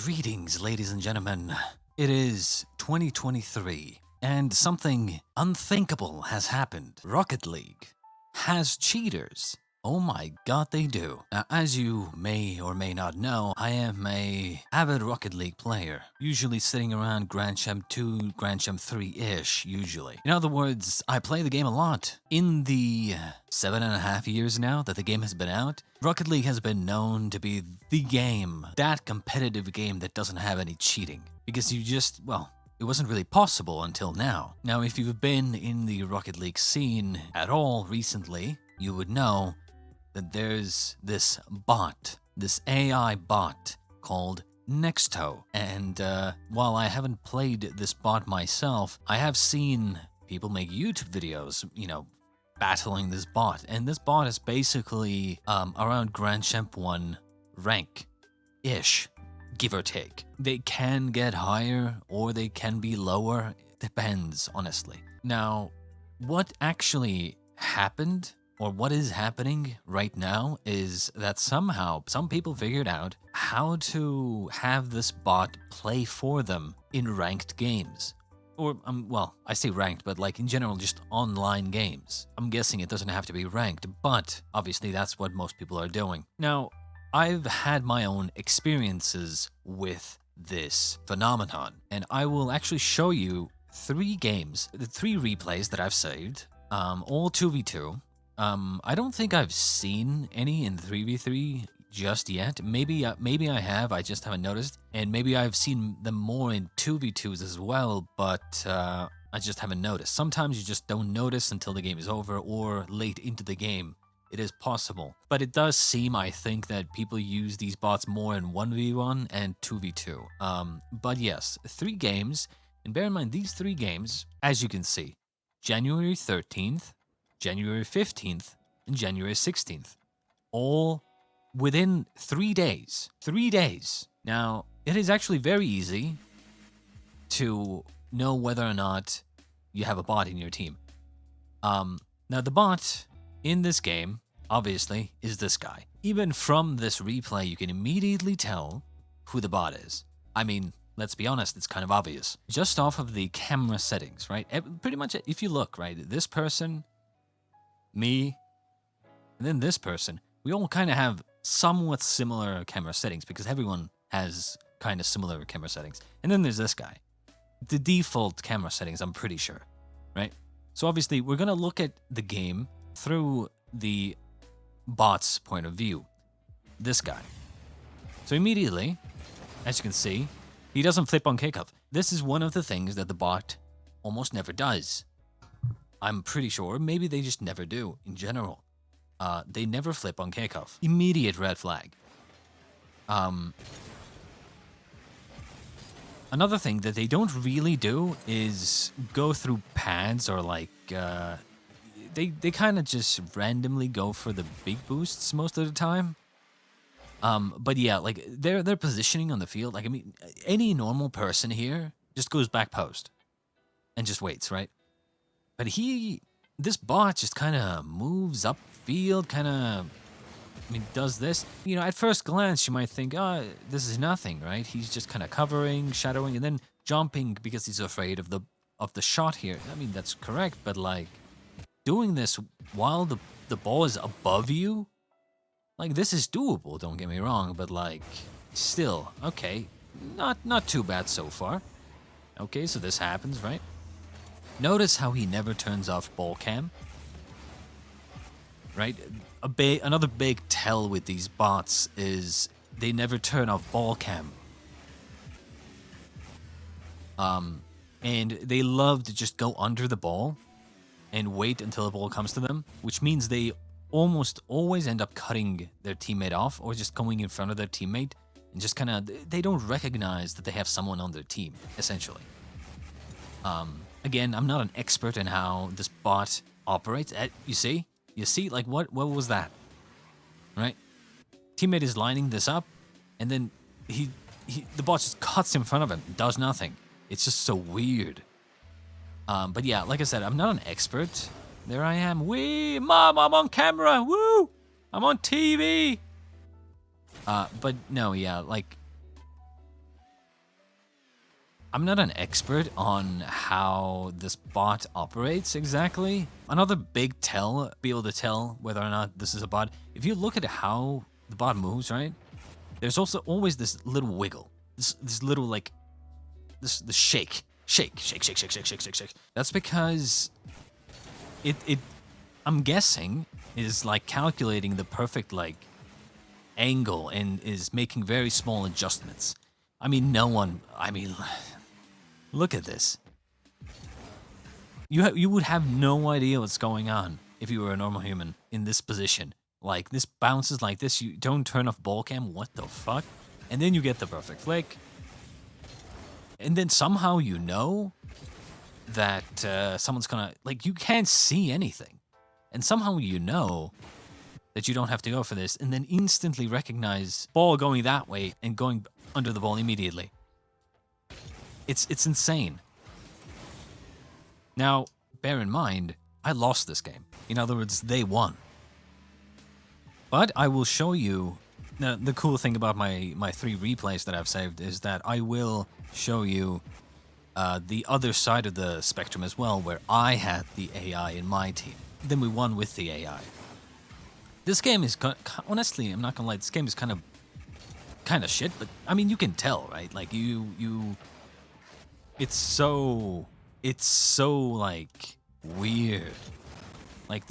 Greetings, ladies and gentlemen. It is 2023, and something unthinkable has happened. Rocket League has cheaters. Oh my god, they do. Now, as you may or may not know, I am a avid Rocket League player, usually sitting around Grand Champ 2, Grand Champ 3-ish, usually. In other words, I play the game a lot. In the 7.5 years now that the game has been out, Rocket League has been known to be the game, that competitive game that doesn't have any cheating. Because you just, well, it wasn't really possible until now. Now, if you've been in the Rocket League scene at all recently, you would know that there's this bot, this AI bot called Nexto. And while I haven't played this bot myself, I have seen people make YouTube videos, battling this bot. And this bot is basically around Grand Champ 1 rank-ish, give or take. They can get higher or they can be lower. It depends, honestly. Now, what actually happened, or what is happening right now, is that somehow some people figured out how to have this bot play for them in ranked games. Or, well, I say ranked, but like in general, just online games. I'm guessing it doesn't have to be ranked, but obviously that's what most people are doing. Now, I've had my own experiences with this phenomenon, and I will actually show you 3 games, the 3 replays that I've saved, all 2v2. I don't think I've seen any in 3v3 just yet. Maybe I have, I just haven't noticed. And maybe I've seen them more in 2v2s as well, but I just haven't noticed. Sometimes you just don't notice until the game is over or late into the game. It is possible. But it does seem, I think, that people use these bots more in 1v1 and 2v2. But yes, 3 games. And bear in mind, these 3 games, as you can see, January 13th, January 15th, and January 16th. All within 3 days. 3 days. Now, it is actually very easy to know whether or not you have a bot in your team. Now, the bot in this game, obviously, is this guy. Even from this replay, you can immediately tell who the bot is. I mean, let's be honest, it's kind of obvious. Just off of the camera settings, right? Pretty much, if you look, right, this person, me, and then this person, we all kind of have somewhat similar camera settings because everyone has kind of similar camera settings. And then there's this guy. The default camera settings, I'm pretty sure, right? So obviously, we're going to look at the game through the bot's point of view. This guy. So immediately, as you can see, he doesn't flip on kickoff. This is one of the things that the bot almost never does. I'm pretty sure, maybe they just never do in general. They never flip on kickoff. Immediate red flag. Another thing that they don't really do is go through pads or like, they kind of just randomly go for the big boosts most of the time. But yeah, like their positioning on the field, like, I mean, any normal person here just goes back post and just waits, right? But this bot just kind of moves upfield, does this. At first glance, you might think, oh, this is nothing, right? He's just kind of covering, shadowing, and then jumping because he's afraid of the shot here. I mean, that's correct, but like doing this while the ball is above you, like this is doable, don't get me wrong, but like still, okay, not too bad so far. Okay, so this happens, right? Notice how he never turns off ball cam, right? Another big tell with these bots is they never turn off ball cam. And they love to just go under the ball and wait until the ball comes to them, which means they almost always end up cutting their teammate off or just going in front of their teammate and just kind of, they don't recognize that they have someone on their team, essentially. Again, I'm not an expert in how this bot operates. You see, like what was that? Right? Teammate is lining this up, and then the bot just cuts in front of him, does nothing. It's just so weird. But yeah, like I said, I'm not an expert. There I am. Wee, Mom, I'm on camera. Woo! I'm on TV. But no, yeah, like I'm not an expert on how this bot operates exactly. Another big be able to tell whether or not this is a bot, if you look at how the bot moves, right? There's also always this little wiggle. This little, like, this shake. Shake. That's because I'm guessing, is like calculating the perfect, like, angle and is making very small adjustments. I mean, look at this. You would have no idea what's going on if you were a normal human in this position. Like, this bounces like this, you don't turn off ball cam, what the fuck? And then you get the perfect flick. And then somehow you know that someone's gonna, like, you can't see anything. And somehow you know that you don't have to go for this, and then instantly recognize ball going that way and going under the ball immediately. It's insane. Now, bear in mind, I lost this game. In other words, they won. But I will show you, the cool thing about my 3 replays that I've saved is that I will show you the other side of the spectrum as well, where I had the AI in my team. Then we won with the AI. This game is, honestly, I'm not gonna lie, this game is kind of shit, but I mean, you can tell, right? Like, it's so like weird. Like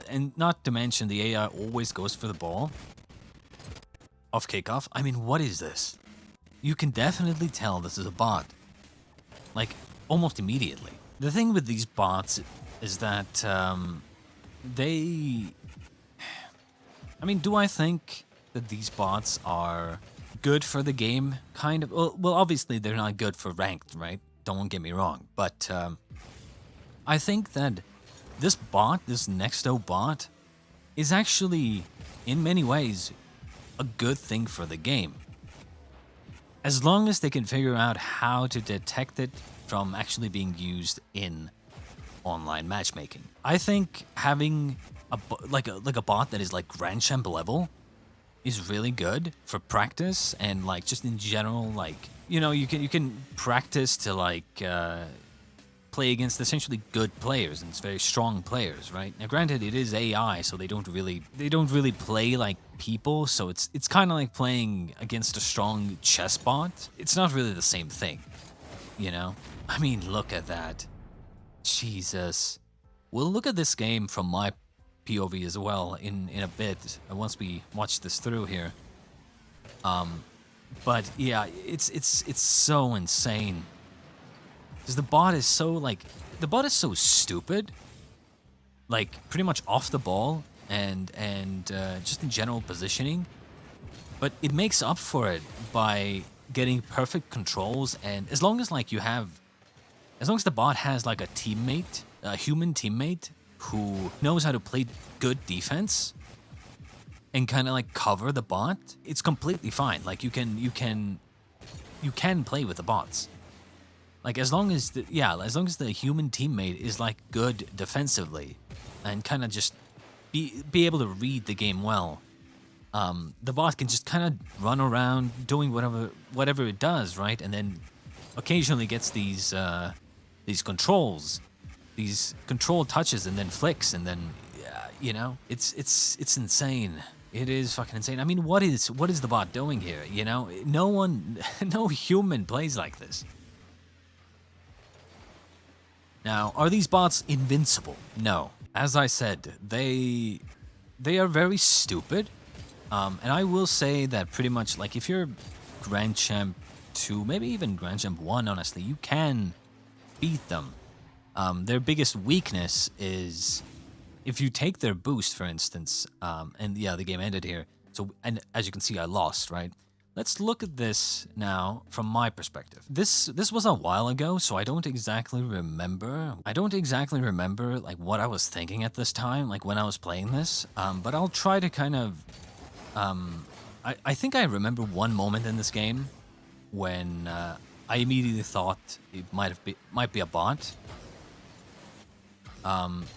and not to mention the AI always goes for the ball off kickoff. I mean, what is this? You can definitely tell this is a bot. Like, almost immediately. The thing with these bots is that I mean, do I think that these bots are good for the game? Kind of. Well, obviously they're not good for ranked, right? Don't get me wrong. But I think that this bot, this Nexto bot, is actually, in many ways, a good thing for the game. As long as they can figure out how to detect it from actually being used in online matchmaking. I think having a bot that is like Grand Champ level is really good for practice and, like, just in general, like, you know, you can practice to, like, play against essentially good players and very strong players, right? Now, granted, it is AI, so they don't really play like people, so it's kind of like playing against a strong chess bot. It's not really the same thing, you know? I mean, look at that. Jesus. We'll look at this game from my POV as well in a bit, once we watch this through here. But yeah, it's so insane. Because the bot is so stupid. Like, pretty much off the ball and just in general positioning. But it makes up for it by getting perfect controls, and as long as the bot has like a teammate, a human teammate who knows how to play good defense and kind of like cover the bot, it's completely fine. Like, you can play with the bots. Like, as long as the human teammate is like good defensively and kind of just be able to read the game well, the bot can just kind of run around doing whatever it does, right? And then occasionally gets these controls, these control touches, and then flicks, and then you know, it's insane. It is fucking insane. I mean, what is the bot doing here? You know, no human plays like this. Now, are these bots invincible? No. As I said, they are very stupid. And I will say that pretty much, like, if you're Grand Champ 2, maybe even Grand Champ 1, honestly, you can beat them. Their biggest weakness is if you take their boost, for instance, and yeah, the game ended here. So, and as you can see, I lost, right? Let's look at this now from my perspective. This was a while ago, so I don't exactly remember. Like, what I was thinking at this time, like when I was playing this. But I'll try to kind of. I think I remember one moment in this game when I immediately thought it might be a bot.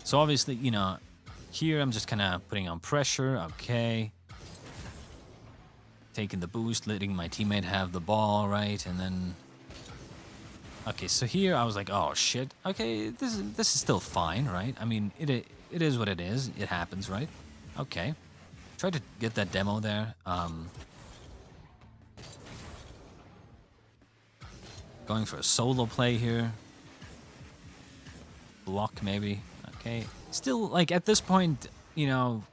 So obviously, you know, here I'm just kind of putting on pressure. Okay. Taking the boost, letting my teammate have the ball, right? And then Okay, so here I was like, oh shit. Okay, this is still fine, right? I mean, it is what it is. It happens, right? Okay. Try to get that demo there. Going for a solo play here. Block maybe. Okay. Still, like at this point, you know,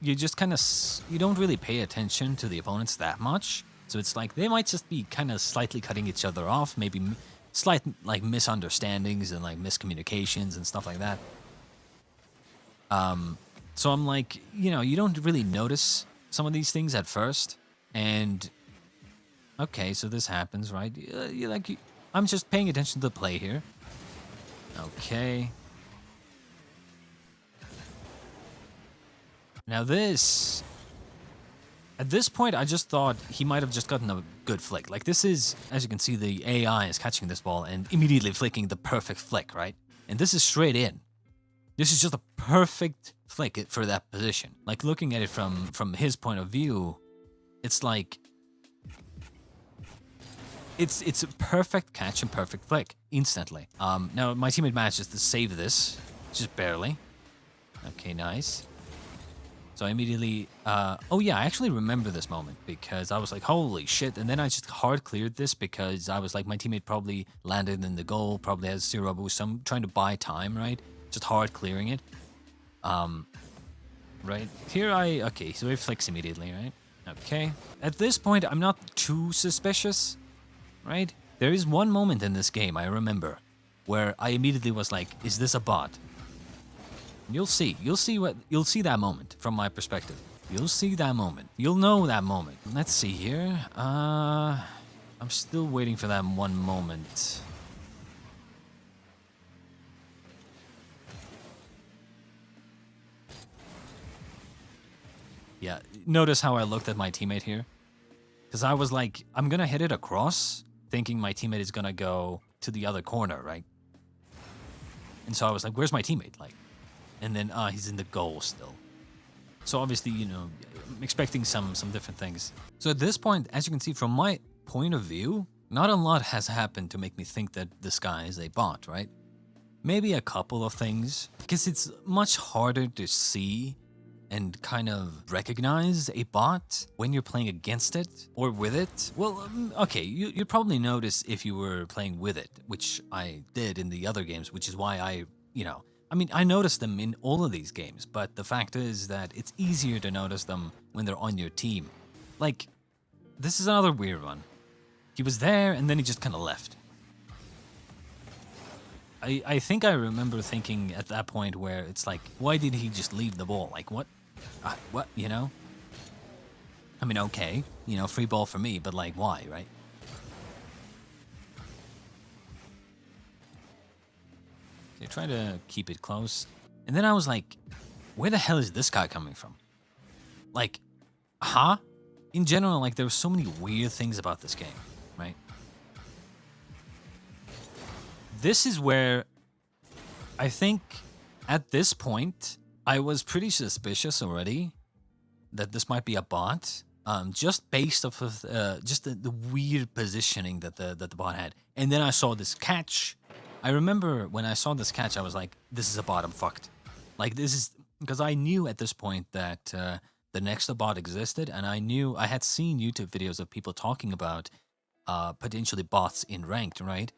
you just kind of you don't really pay attention to the opponents that much. So it's like they might just be kind of slightly cutting each other off, maybe slight like misunderstandings and like miscommunications and stuff like that. So I'm like, you know, you don't really notice some of these things at first, and okay, so this happens, right? I'm just paying attention to the play here. Okay. Now this, at this point, I just thought he might have just gotten a good flick. Like this is, as you can see, the AI is catching this ball and immediately flicking the perfect flick, right? And this is straight in. This is just a perfect flick for that position. Like looking at it from his point of view, it's like, it's a perfect catch and perfect flick instantly. Now my teammate manages to save this, just barely. Okay, nice. So I immediately, oh yeah, I actually remember this moment because I was like, holy shit. And then I just hard cleared this because I was like, my teammate probably landed in the goal, probably has 0 boost. So I'm trying to buy time, right? Just hard clearing it. Right here okay, so it flicks immediately, right? Okay. At this point, I'm not too suspicious, right? There is one moment in this game I remember where I immediately was like, is this a bot? You'll see that moment from my perspective. You'll see that moment. You'll know that moment. Let's see here. I'm still waiting for that one moment. Yeah, notice how I looked at my teammate here? Because I was like, I'm gonna hit it across, thinking my teammate is gonna go to the other corner, right? And so I was like, where's my teammate? Like, and then he's in the goal still. So obviously, you know, I'm expecting some different things. So at this point, as you can see from my point of view, not a lot has happened to make me think that this guy is a bot, right? Maybe a couple of things, because it's much harder to see and kind of recognize a bot when you're playing against it or with it. Well, okay, you'd probably notice if you were playing with it, which I did in the other games, which is why I mean, I noticed them in all of these games, but the fact is that it's easier to notice them when they're on your team. Like, this is another weird one. He was there, and then he just kind of left. I think I remember thinking at that point where it's like, why did he just leave the ball? Like, what? What, you know? I mean, okay, you know, free ball for me, but like, why, right? They try to keep it close. And then I was like, where the hell is this guy coming from? Like, huh? In general, like, there were so many weird things about this game, right? This is where I think at this point, I was pretty suspicious already that this might be a bot, just based off of just the weird positioning that the bot had. And then I saw this catch. I remember when I saw this catch, I was like, this is a bot, I'm fucked. Like, this is, because I knew at this point that the next bot existed, and I had seen YouTube videos of people talking about potentially bots in ranked, right?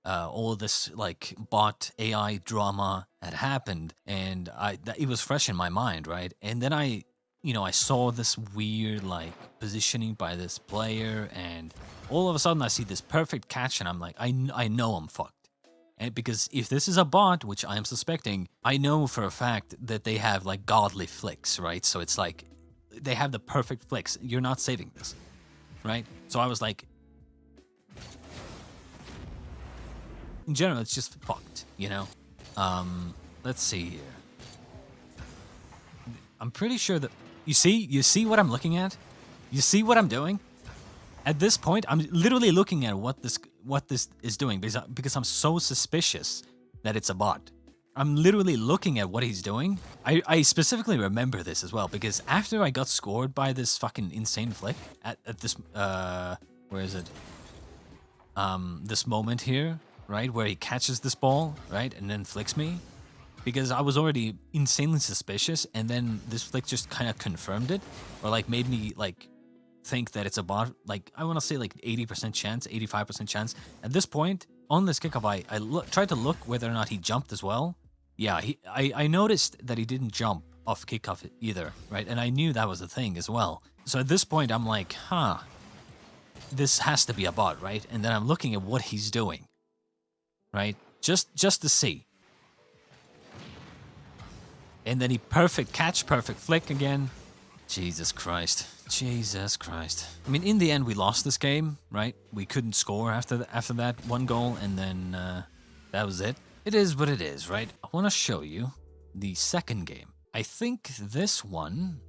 All this like bot AI drama had happened, and it was fresh in my mind, right? And then I saw this weird like positioning by this player, and all of a sudden I see this perfect catch, and I'm like, I know I'm fucked. And because if this is a bot, which I am suspecting, I know for a fact that they have like godly flicks, right? So it's like they have the perfect flicks. You're not saving this, right? So I was like, in general, it's just fucked, you know? Let's see here. I'm pretty sure that... You see what I'm looking at? You see what I'm doing? At this point, I'm literally looking at what this is doing because I'm so suspicious that it's a bot. I'm literally looking at what he's doing. I specifically remember this as well because after I got scored by this fucking insane flick at this... where is it? this moment here, right, where he catches this ball, right, and then flicks me, because I was already insanely suspicious, and then this flick just kind of confirmed it, or like made me like think that it's a bot. Like I want to say like 80% chance, 85% chance. At this point on this kickoff, I tried to look whether or not he jumped as well. Yeah, I noticed that he didn't jump off kickoff either, right? And I knew that was a thing as well. So at this point, I'm like, huh, this has to be a bot, right? And then I'm looking at what he's doing, right? Just to see. And then he perfect catch, perfect flick again. Jesus Christ. Jesus Christ. I mean, in the end, we lost this game, right? We couldn't score after that one goal, and then that was it. It is what it is, right? I want to show you the second game. I think this one,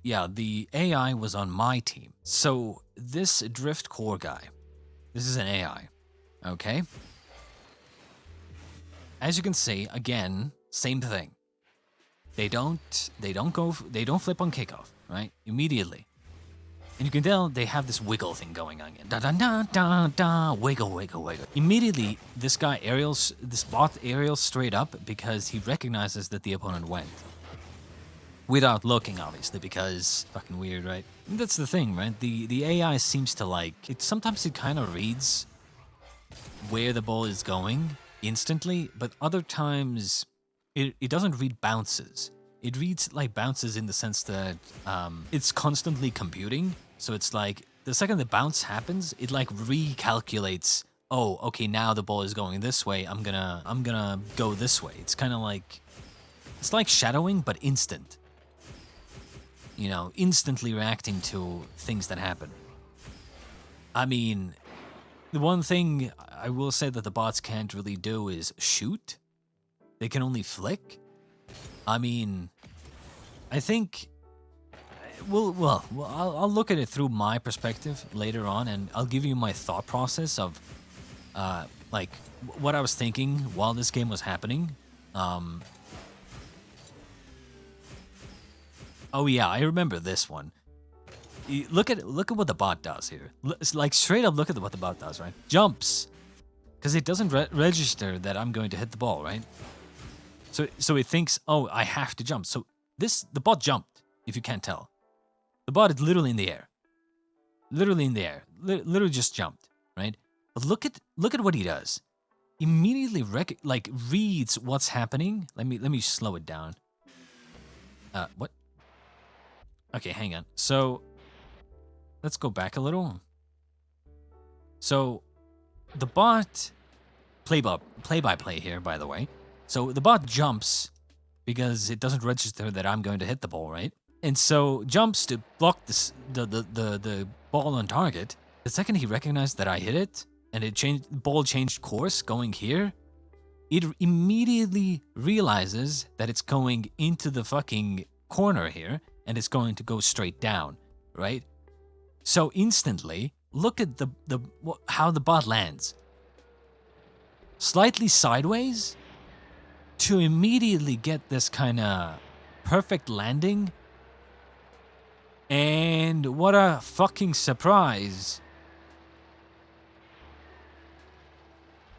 yeah, the AI was on my team. So this drift core guy, this is an AI, okay? As you can see, again, same thing. They don't flip on kickoff, right? Immediately. And you can tell they have this wiggle thing going on again. Da da da da da, wiggle, wiggle, wiggle. Immediately, this bot aerials straight up because he recognizes that the opponent went. Without looking, obviously, because fucking weird, right? And that's the thing, right? The AI seems to like, sometimes it kind of reads where the ball is going instantly, but other times it doesn't read bounces. It reads like bounces in the sense that it's constantly computing. So it's like the second the bounce happens, it like recalculates. Oh, okay, now the ball is going this way. I'm gonna go this way. It's kind of like, it's like shadowing, but instant. You know, instantly reacting to things that happen. I mean, the one thing I will say that the bots can't really do is shoot. They can only flick. I mean, I think, well, I'll look at it through my perspective later on, and I'll give you my thought process of, like, what I was thinking while this game was happening. Oh yeah, I remember this one. Look at what the bot does here. It's like straight up, look at what the bot does, right? Jumps, because it doesn't register that I'm going to hit the ball, right? So it thinks, oh, I have to jump. So the bot jumped, if you can't tell. The bot is literally in the air. Literally in the air. Literally just jumped, right? But look at what he does. Immediately reads what's happening. Let me slow it down. What? Okay, hang on. So let's go back a little. So the bot play by play here, by the way. So the bot jumps because it doesn't register that I'm going to hit the ball, right? And so jumps to block the ball on target. The second he recognized that I hit it and ball changed course going here, it immediately realizes that it's going into the fucking corner here and it's going to go straight down, right? So instantly, look at how the bot lands. Slightly sideways to immediately get this kind of perfect landing. And what a fucking surprise.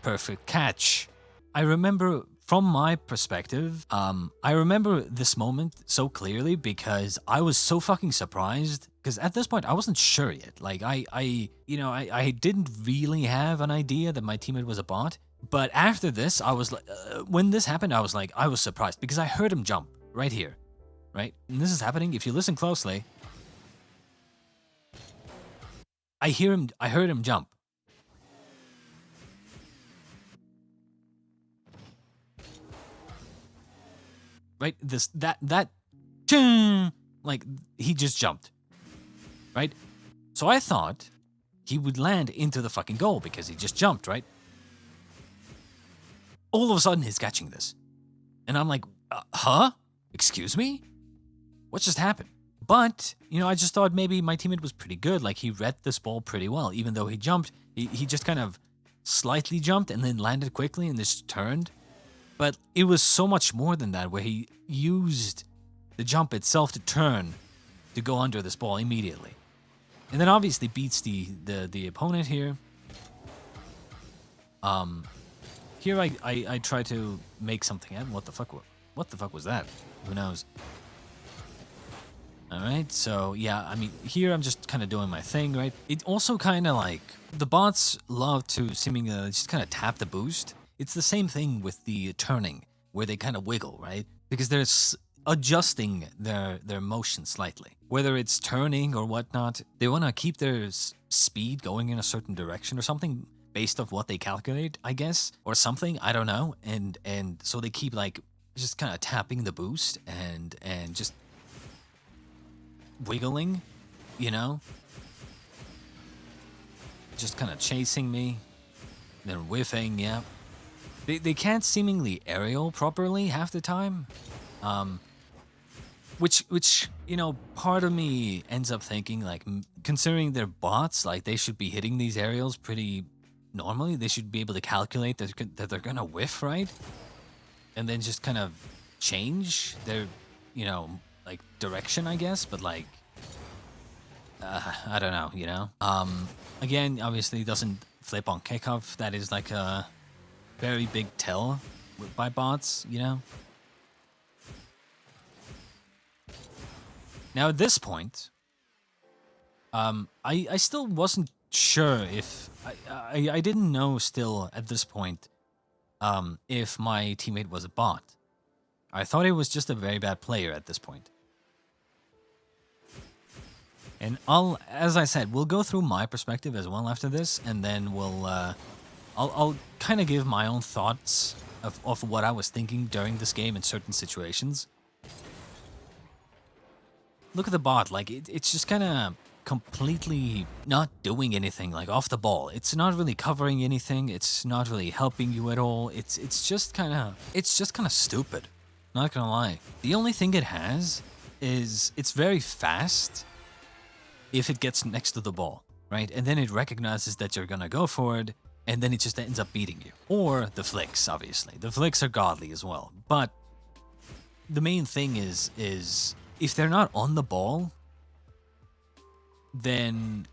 Perfect catch. I remember, from my perspective, I remember this moment so clearly because I was so fucking surprised. Because at this point, I wasn't sure yet. Like, I didn't really have an idea that my teammate was a bot. But after this, I was like, when this happened, I was surprised because I heard him jump right here, right? And this is happening. If you listen closely, I heard him jump. Right? Like, he just jumped. Right? So I thought he would land into the fucking goal because he just jumped, right? All of a sudden, he's catching this. And I'm like, huh? Excuse me? What just happened? But, you know, I just thought maybe my teammate was pretty good. Like, he read this ball pretty well. Even though he jumped, he just kind of slightly jumped and then landed quickly and just turned. But it was so much more than that, where he used the jump itself to turn to go under this ball immediately. And then obviously beats the opponent here. Here I try to make something happen. What the fuck was that? Who knows? Alright, so yeah, I mean, here I'm just kind of doing my thing, right? It also kind of like, the bots love to seemingly just kind of tap the boost. It's the same thing with the turning, where they kind of wiggle, right? Because they're adjusting their motion slightly. Whether it's turning or whatnot, they want to keep their speed going in a certain direction or something based off what they calculate, I guess, or something, I don't know. And so they keep like just kind of tapping the boost and just wiggling, you know? Just kind of chasing me. They're whiffing, yeah. They can't seemingly aerial properly half the time. Which, you know, part of me ends up thinking, like, considering they're bots, like, they should be hitting these aerials pretty normally. They should be able to calculate that they're gonna whiff, right? And then just kind of change their, you know, like, direction, I guess, but, like, I don't know, you know? Again, obviously, it doesn't flip on kickoff. That is, like, a very big tell by bots, you know? Now, at this point, I still wasn't sure if... I didn't know still, at this point, if my teammate was a bot. I thought he was just a very bad player at this point. And as I said, we'll go through my perspective as well after this, and then I'll kind of give my own thoughts of what I was thinking during this game in certain situations. Look at the bot, like, it's just kind of completely not doing anything, like, off the ball. It's not really covering anything, it's not really helping you at all. It's just kind of stupid, not gonna lie. The only thing it has is it's very fast if it gets next to the ball, right? And then it recognizes that you're gonna go for it, and then it just ends up beating you. Or the flicks, obviously. The flicks are godly as well. But the main thing is if they're not on the ball, then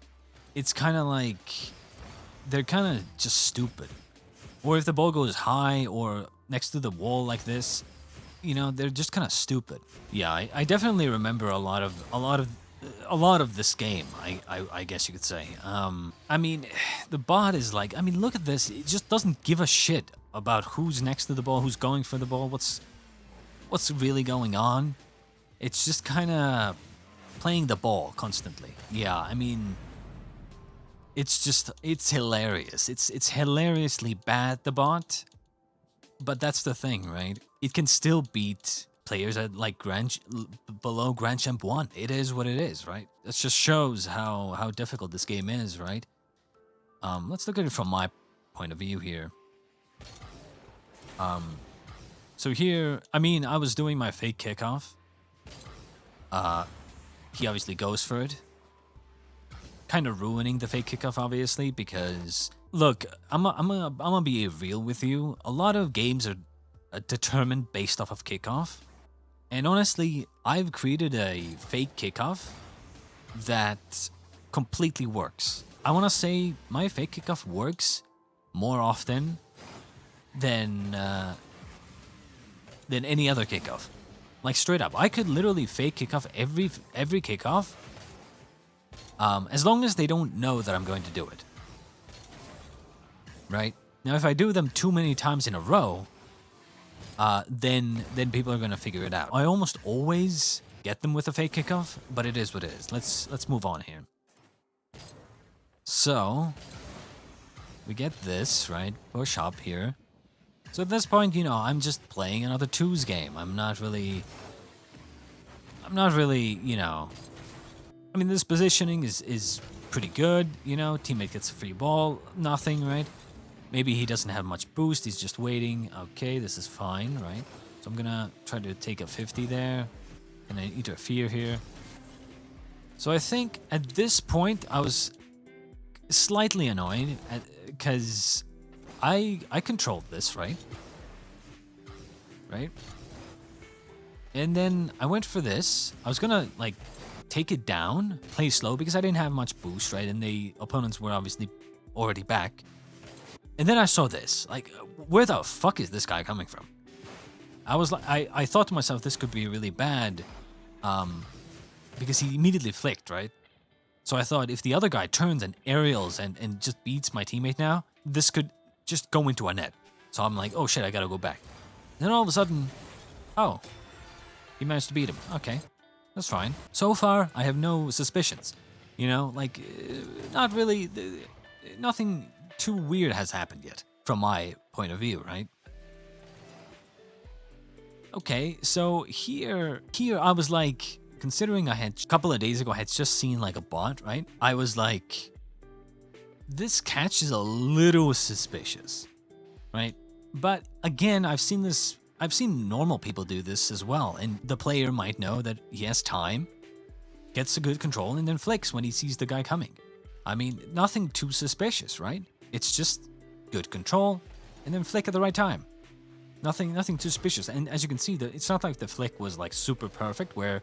it's kind of like they're kind of just stupid. Or if the ball goes high or next to the wall like this, you know, they're just kind of stupid. Yeah, I definitely remember a lot of this game, I guess you could say. I mean, the bot is like, I mean, look at this. It just doesn't give a shit about who's next to the ball, who's going for the ball, what's really going on. It's just kind of playing the ball constantly. Yeah, I mean, it's hilarious. It's hilariously bad, the bot. But that's the thing, right? It can still beat players at like below Grand Champ 1. It is what it is, right? That just shows how difficult this game is, right? Let's look at it from my point of view here. So here, I mean, I was doing my fake kickoff. He obviously goes for it. Kind of ruining the fake kickoff, obviously, because look, I'm gonna be real with you. A lot of games are determined based off of kickoff. And honestly, I've created a fake kickoff that completely works. I want to say my fake kickoff works more often than any other kickoff. Like, straight up, I could literally fake kickoff every kickoff, as long as they don't know that I'm going to do it. Right? Now, if I do them too many times in a row, then people are gonna figure it out. I almost always get them with a fake kickoff, but it is what it is. Let's move on here. So we get this, right? Push up here. So at this point, you know, I'm just playing another twos game. I'm not really, you know. I mean, this positioning is pretty good, you know. Teammate gets a free ball, nothing, right? Maybe he doesn't have much boost, he's just waiting. Okay, this is fine, right? So I'm gonna try to take a 50 there, and then interfere here. So I think at this point, I was slightly annoyed, because I controlled this, right? Right? And then I went for this. I was gonna, like, take it down, play slow, because I didn't have much boost, right? And the opponents were obviously already back. And then I saw this. Like, where the fuck is this guy coming from? I was like, I thought to myself, this could be really bad, because he immediately flicked, right? So I thought, if the other guy turns and aerials and just beats my teammate now, this could just go into a net. So I'm like, oh shit, I gotta go back. And then all of a sudden, oh, he managed to beat him. Okay, that's fine. So far, I have no suspicions. You know, like, not really, nothing too weird has happened yet, from my point of view, right? Okay, so here I was like, considering I had, a couple of days ago, I had just seen like a bot, right? I was like, this catch is a little suspicious, right? But again, I've seen normal people do this as well, and the player might know that he has time, gets a good control, and then flicks when he sees the guy coming. I mean, nothing too suspicious, right? It's just good control, and then flick at the right time. Nothing too suspicious. And as you can see, it's not like the flick was like super perfect, where,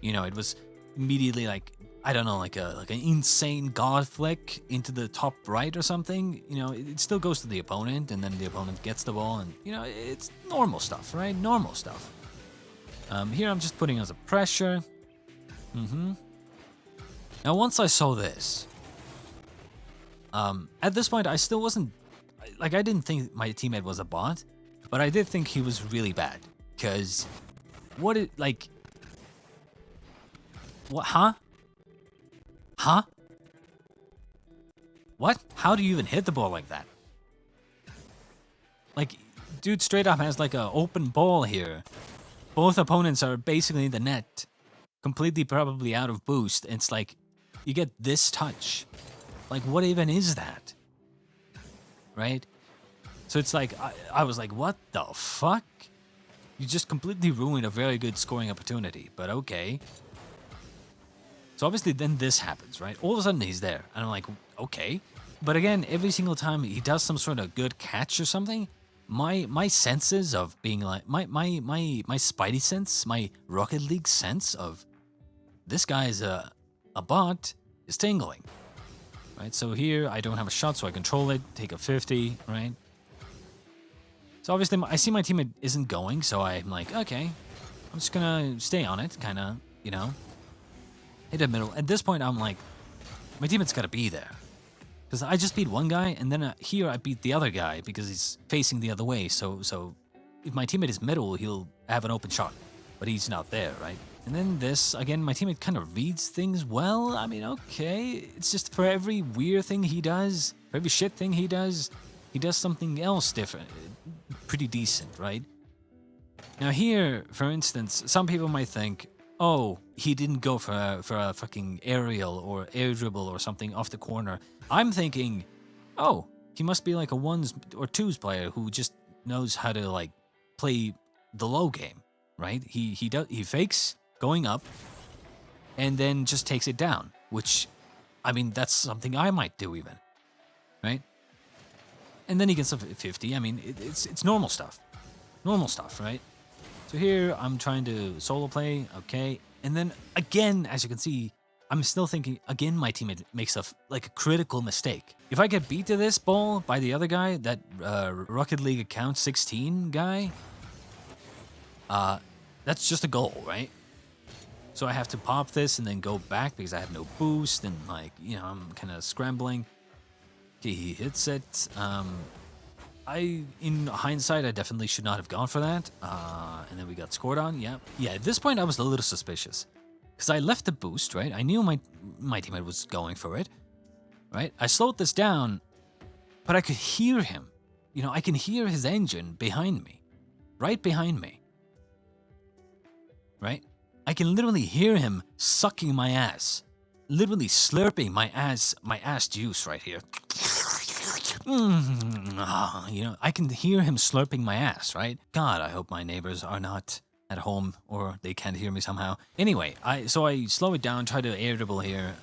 you know, it was immediately like, I don't know, like an insane god flick into the top right or something. You know, it still goes to the opponent, and then the opponent gets the ball, and, you know, it's normal stuff, right? Normal stuff. Here I'm just putting as a pressure. Now, once I saw this, at this point, I still wasn't, like, I didn't think my teammate was a bot, but I did think he was really bad. Because, what, huh? Huh? What? How do you even hit the ball like that? Like, dude straight up has like a open ball here. Both opponents are basically in the net. Completely probably out of boost. It's like, you get this touch. Like, what even is that? Right? So it's like, I was like, what the fuck? You just completely ruined a very good scoring opportunity, but okay. So obviously then this happens, right? All of a sudden he's there, and I'm like, okay. But again, every single time he does some sort of good catch or something, my senses of being like, my spidey sense, my Rocket League sense of this guy's a bot is tingling. Right, so here I don't have a shot, so I control it, take a 50, right? So obviously I see my teammate isn't going, so I'm like, okay, I'm just gonna stay on it, kind of, you know, hit the middle. At this point, I'm like, my teammate's gotta be there. Because I just beat one guy, and then here I beat the other guy because he's facing the other way, so if my teammate is middle, he'll have an open shot, but he's not there, right? And then this, again, my teammate kind of reads things well. I mean, okay, it's just for every weird thing he does, for every shit thing he does something else different, pretty decent, right? Now here, for instance, some people might think, oh, he didn't go for a fucking aerial or air dribble or something off the corner. I'm thinking, oh, he must be like a ones or twos player who just knows how to like play the low game, right? He fakes going up and then just takes it down, which, I mean, that's something I might do even, right? And then he gets a 50. I mean, it's normal stuff. Normal stuff, right? So here, I'm trying to solo play, okay. And then, again, as you can see, I'm still thinking, again, my teammate makes a critical mistake. If I get beat to this ball by the other guy, that Rocket League account 16 guy, that's just a goal, right? So I have to pop this and then go back because I have no boost, and, like, you know, I'm kind of scrambling. Okay, he hits it. In hindsight, I definitely should not have gone for that. And then we got scored on. Yeah. At this point, I was a little suspicious because I left the boost, right? I knew my teammate was going for it, right? I slowed this down, but I could hear him. You know, I can hear his engine behind me, right behind me, right? I can literally hear him sucking my ass, literally slurping my ass juice right here. You know, I can hear him slurping my ass, right? God, I hope my neighbors are not at home or they can't hear me somehow. Anyway, so I slow it down, try to air dribble here.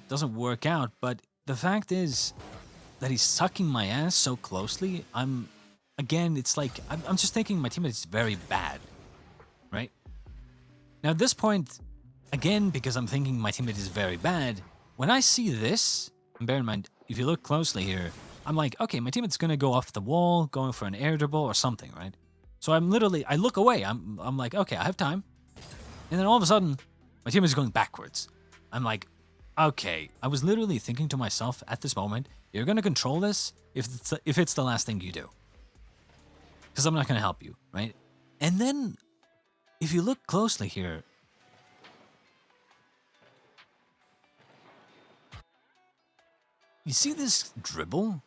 Doesn't work out, but the fact is that he's sucking my ass so closely. It's like, I'm just thinking my teammate is very bad, right? Now at this point, again, because I'm thinking my teammate is very bad, when I see this, and bear in mind, if you look closely here, I'm like, okay, my teammate's gonna go off the wall, going for an air dribble or something, right? So I look away. I'm like, okay, I have time. And then all of a sudden, my teammate's going backwards. I'm like, okay. I was literally thinking to myself at this moment, you're gonna control this if it's the last thing you do, because I'm not gonna help you, right? And then, if you look closely here, you see this dribble?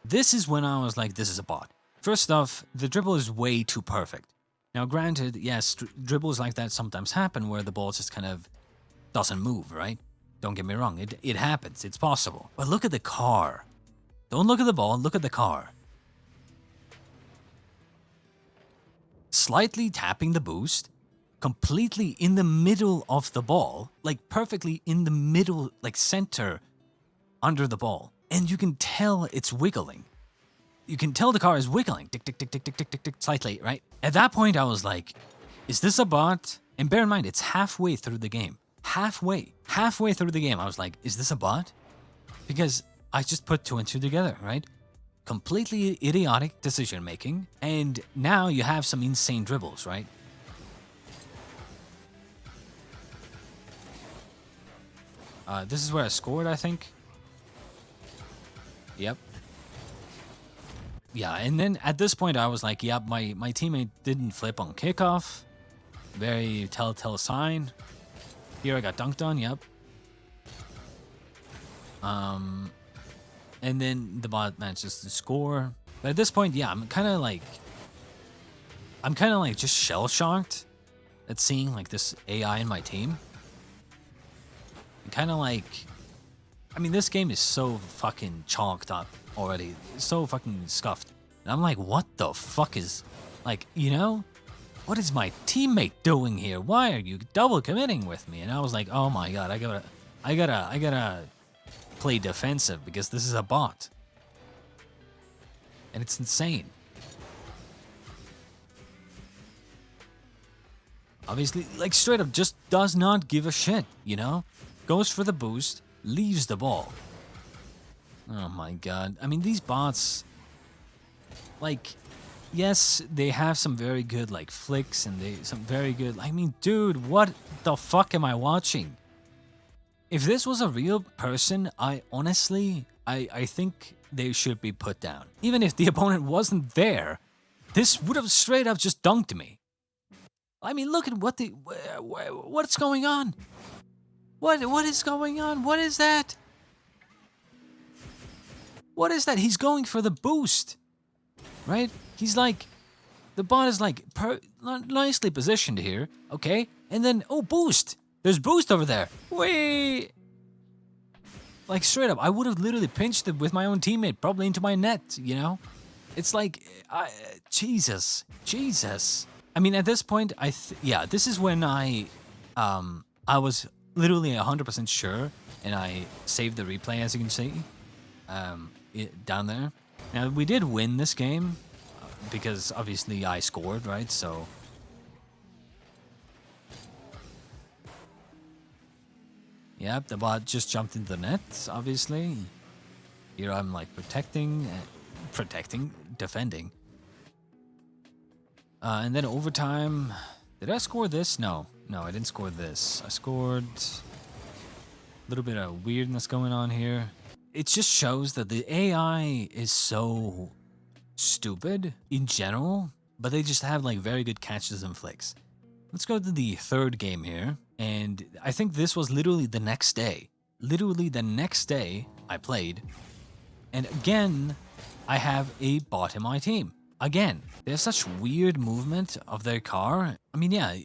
This is when I was like, this is a bot. First off, the dribble is way too perfect. Now, granted, yes, dribbles like that sometimes happen where the ball just kind of doesn't move, right? Don't get me wrong, it happens, it's possible. But look at the car. Don't look at the ball, look at the car. Slightly tapping the boost, completely in the middle of the ball, like perfectly in the middle, like center, under the ball. And you can tell it's wiggling. You can tell the car is wiggling, tick, tick, tick, tick, tick, tick, tick, tick, slightly, right? At that point, I was like, is this a bot? And bear in mind, it's halfway through the game. Halfway through the game, I was like, is this a bot? Because I just put 2 and 2 together, right? Completely idiotic decision making, and now you have some insane dribbles, right? This is where I scored, I think. Yep. Yeah, and then at this point I was like, yep, my teammate didn't flip on kickoff. Very telltale sign. Here I got dunked on, yep. And then the bot manages to score. But at this point, yeah, I'm kind of like just shell-shocked at seeing like this AI in my team. And kind of like, I mean, this game is so fucking chalked up already. It's so fucking scuffed. And I'm like, what the fuck is, like, you know? What is my teammate doing here? Why are you double committing with me? And I was like, oh my god, I gotta play defensive because this is a bot. And it's insane. Obviously, like, straight up just does not give a shit, you know? Goes for the boost, leaves the ball. Oh my god. I mean, these bots, like, yes, they have some very good, like, flicks and some very good, I mean, dude, what the fuck am I watching? If this was a real person, I honestly think they should be put down. Even if the opponent wasn't there, this would have straight up just dunked me. I mean, look at what's going on? What is going on? What is that? What is that? He's going for the boost, right? He's like, the bot is like nicely positioned here, okay? And then, oh, boost! There's boost over there. Wait! Like, straight up, I would have literally pinched it with my own teammate, probably into my net, you know? It's like, Jesus. I mean, at this point, yeah, this is when I was literally 100% sure, and I saved the replay, as you can see, down there. Now, we did win this game, because obviously I scored, right? So, yep, the bot just jumped into the net, obviously. Here I'm like defending. And then overtime, did I score this? No, I didn't score this. I scored a little bit of weirdness going on here. It just shows that the AI is so stupid in general, but they just have like very good catches and flicks. Let's go to the third game here. And I think this was literally the next day. Literally the next day I played. And again, I have a bot in my team. Again, they have such weird movement of their car. I mean, yeah,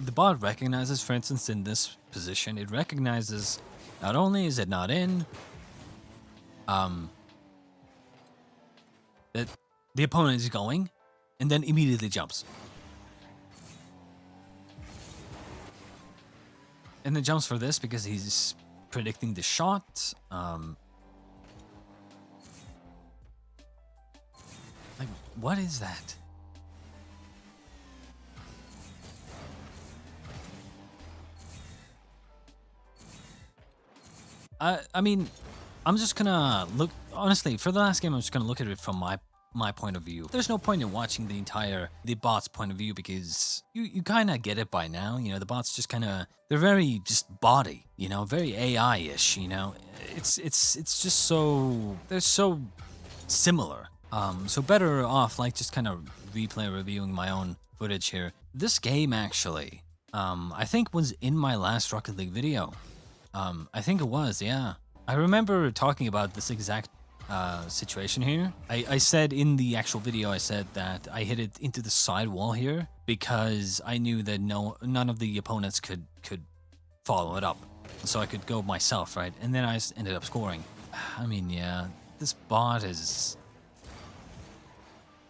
the bot recognizes, for instance, in this position, it recognizes not only is it not in, that the opponent is going, and then immediately jumps. And then jumps for this because he's predicting the shot. Like, what is that? I mean, I'm just gonna look honestly for the last game. I'm just gonna look at it from my point of view. There's no point in watching the bot's point of view because you kind of get it by now. You know, the bots just kind of they're very just body. You know, very AI-ish. You know, it's just so they're so similar. So better off like just kind of reviewing my own footage here. This game actually, I think was in my last Rocket League video. I think it was, yeah. I remember talking about this exact situation here. I said in the actual video, I said that I hit it into the side wall here because I knew that none of the opponents could follow it up. So I could go myself, right? And then I just ended up scoring. I mean, yeah, this bot is...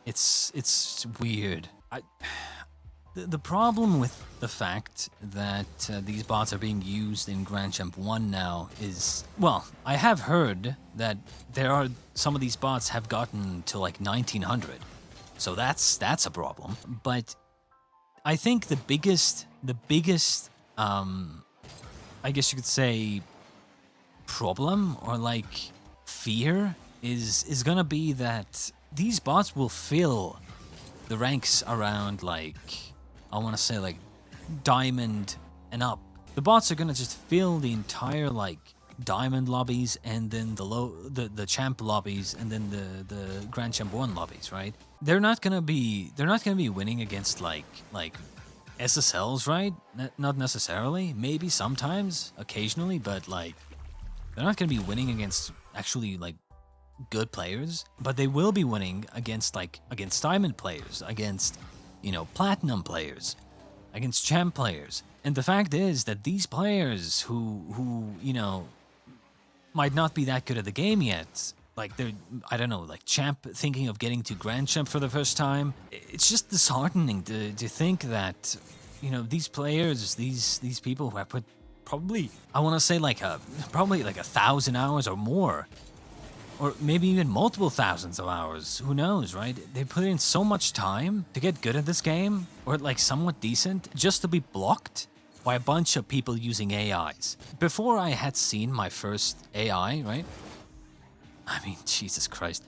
It's weird. The problem with the fact that these bots are being used in Grand Champ 1 now is, well, I have heard that some of these bots have gotten to like 1900. So that's a problem. But I think the biggest I guess you could say problem or like fear is gonna be that these bots will fill the ranks around like, I want to say like diamond and up. The bots are gonna just fill the entire like diamond lobbies and then the champ lobbies and then the Grand Champ 1 lobbies, right? They're not gonna be winning against like SSLs, right? Not necessarily. Maybe sometimes, occasionally, but like they're not gonna be winning against actually like good players, but they will be winning against diamond players, against, you know, platinum players, against champ players. And the fact is that these players who you know might not be that good at the game yet, like they're, I don't know, like champ, thinking of getting to grand champ for the first time, it's just disheartening to think that, you know, these players, these people who have put probably, I want to say like probably like 1,000 hours or more, or maybe even multiple thousands of hours, who knows, right? They put in so much time to get good at this game, or like somewhat decent, just to be blocked by a bunch of people using AIs. Before I had seen my first AI, right? I mean, Jesus Christ.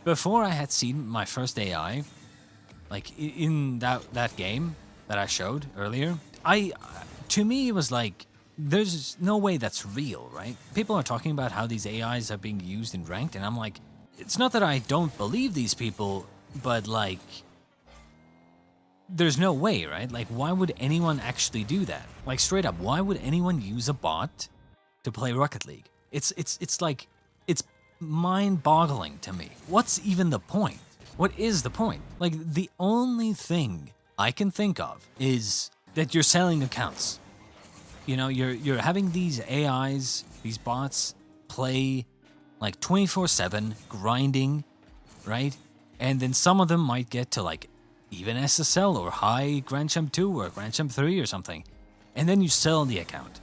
Before I had seen my first AI, like in that game that I showed earlier, to me it was like, there's no way that's real, right? People are talking about how these AIs are being used in ranked, and I'm like, it's not that I don't believe these people, but like, there's no way, right? Like, why would anyone actually do that? Like, straight up, why would anyone use a bot to play Rocket League? It's like, it's mind-boggling to me. What's even the point? What is the point? Like, the only thing I can think of is that you're selling accounts. You know, you're having these AIs, these bots, play like 24/7, grinding, right? And then some of them might get to like even SSL or high Grand Champ 2 or Grand Champ 3 or something. And then you sell the account.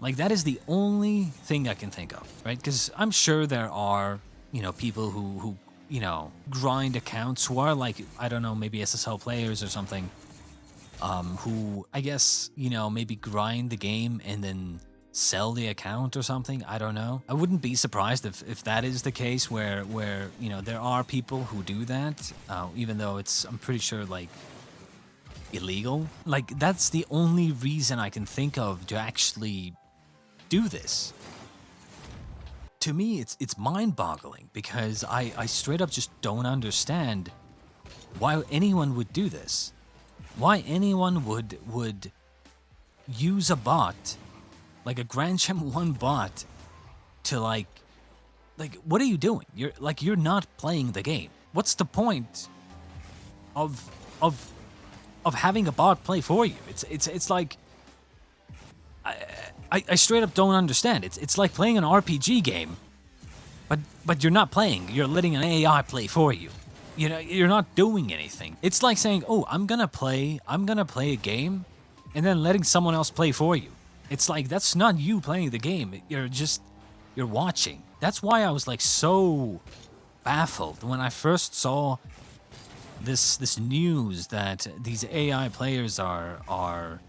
Like, that is the only thing I can think of, right? Because I'm sure there are, you know, people who, you know, grind accounts who are like, I don't know, maybe SSL players or something. Who, I guess, you know, maybe grind the game and then sell the account or something. I don't know. I wouldn't be surprised if that is the case where, you know, there are people who do that, even though it's, I'm pretty sure, like, illegal. Like, that's the only reason I can think of to actually do this. To me, it's mind-boggling because I straight up just don't understand why anyone would do this. Why anyone would use a bot, like a Grand Champ 1 bot, to like what are you doing? You're not playing the game. What's the point of having a bot play for you? It's like I straight up don't understand. It's like playing an RPG game, but you're not playing. You're letting an AI play for you. You know, you're not doing anything. It's like saying, "Oh, I'm gonna play a game," and then letting someone else play for you. It's like, that's not you playing the game. You're watching. That's why I was like so baffled when I first saw this news that these AI players are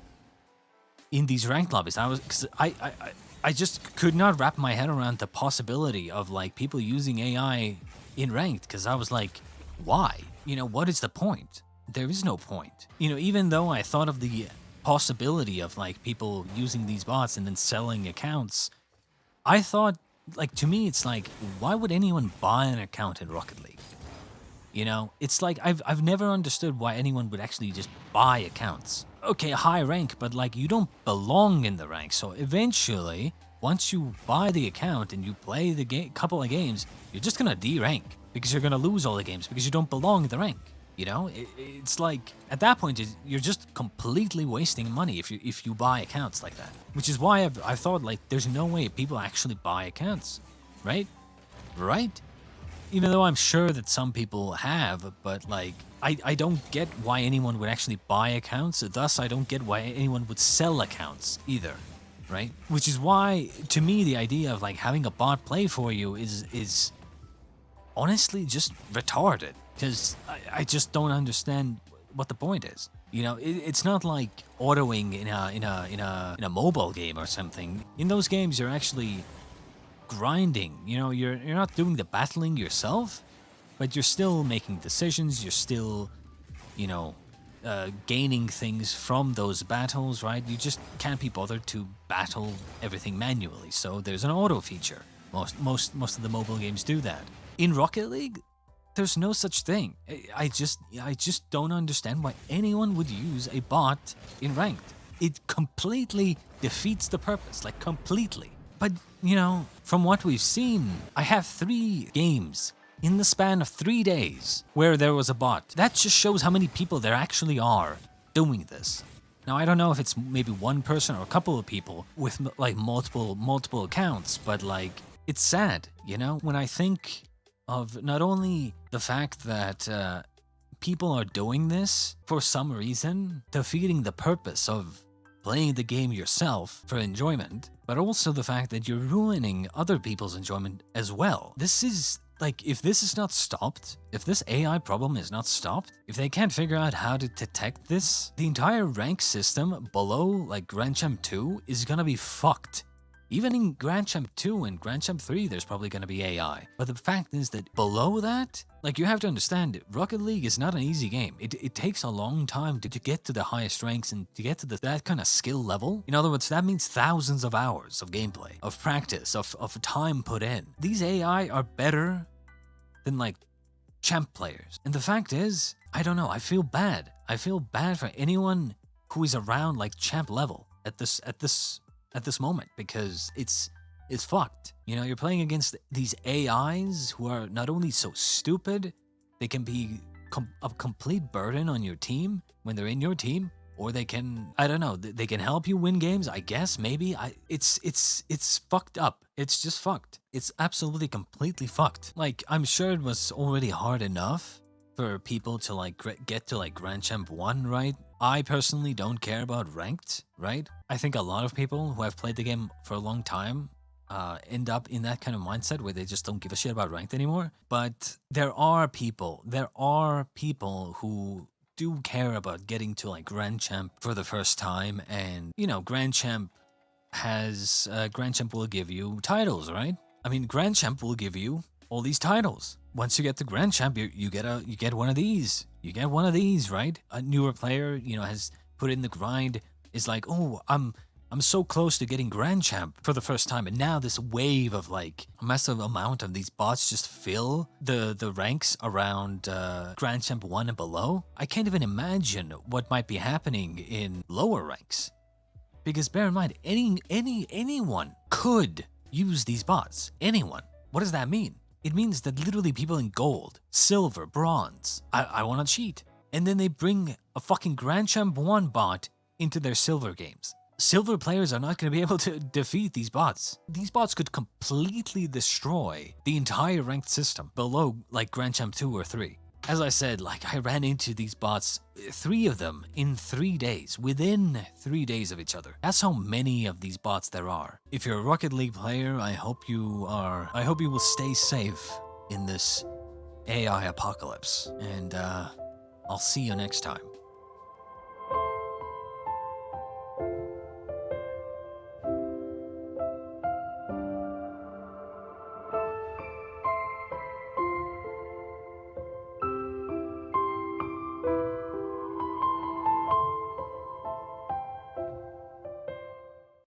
in these ranked lobbies. I just could not wrap my head around the possibility of like people using AI in ranked, because I was like, why? What is the point? There is no point. Even though I thought of the possibility of like people using these bots and then selling accounts, I thought, like, to me, it's like, why would anyone buy an account in Rocket League? It's like I've never understood why anyone would actually just buy accounts. Okay, high rank, but like you don't belong in the rank. So eventually, once you buy the account and you play the couple of games, you're just gonna D-rank because you're gonna lose all the games because you don't belong in the rank. It's like at that point you're just completely wasting money if you buy accounts like that. Which is why I've thought like there's no way people actually buy accounts, right? Right? Even though I'm sure that some people have, but like, I don't get why anyone would actually buy accounts, thus I don't get why anyone would sell accounts either, right? Which is why, to me, the idea of like having a bot play for you is honestly just retarded, because I just don't understand what the point is. It's not like autoing in a mobile game or something. In those games, you're actually grinding. You're not doing the battling yourself, but you're still making decisions. You're still, gaining things from those battles, right? You just can't be bothered to battle everything manually. So there's an auto feature. Most of the mobile games do that. In Rocket League, there's no such thing. I just don't understand why anyone would use a bot in ranked. It completely defeats the purpose, like completely. But, from what we've seen, I have 3 games in the span of 3 days where there was a bot. That just shows how many people there actually are doing this. Now, I don't know if it's maybe one person or a couple of people with like multiple accounts, but like, it's sad, when I think of not only the fact that people are doing this for some reason, defeating the purpose of playing the game yourself for enjoyment, but also the fact that you're ruining other people's enjoyment as well. This is, like, if this is not stopped, if this AI problem is not stopped, if they can't figure out how to detect this, the entire rank system below, like, Grand Champ 2 is gonna be fucked. Even in Grand Champ 2 and Grand Champ 3, there's probably going to be AI. But the fact is that below that, like, you have to understand, Rocket League is not an easy game. It takes a long time to get to the highest ranks and to get to that kind of skill level. In other words, that means thousands of hours of gameplay, of practice, of time put in. These AI are better than, like, champ players. And the fact is, I don't know, I feel bad. I feel bad for anyone who is around, like, champ level at this moment, because it's fucked. You're playing against these AIs who are not only so stupid, they can be a complete burden on your team when they're in your team, or they can, I don't know, they can help you win games, I guess, maybe. It's fucked up. It's just fucked. It's absolutely completely fucked. Like, I'm sure it was already hard enough for people to like get to like Grand Champ 1, right? I personally don't care about ranked, right? I think a lot of people who have played the game for a long time end up in that kind of mindset where they just don't give a shit about ranked anymore. But there are people who do care about getting to like Grand Champ for the first time, and Grand Champ will give you titles, right? I mean, Grand Champ will give you all these titles. Once you get to Grand Champ, you get one of these. You get one of these, right? A newer player, has put in the grind, is like, oh, I'm so close to getting Grand Champ for the first time, and now this wave of like a massive amount of these bots just fill the ranks around Grand Champ 1 and below. I can't even imagine what might be happening in lower ranks, because bear in mind, anyone could use these bots. Anyone. What does that mean? It means that literally people in gold, silver, bronze, I want to cheat. And then they bring a fucking Grand Champ 1 bot into their silver games. Silver players are not going to be able to defeat these bots. These bots could completely destroy the entire ranked system below like Grand Champ 2 or 3. As I said, like, I ran into these bots, 3 of them in 3 days, within 3 days of each other. That's how many of these bots there are. If you're a Rocket League player, I hope you will stay safe in this AI apocalypse. And I'll see you next time.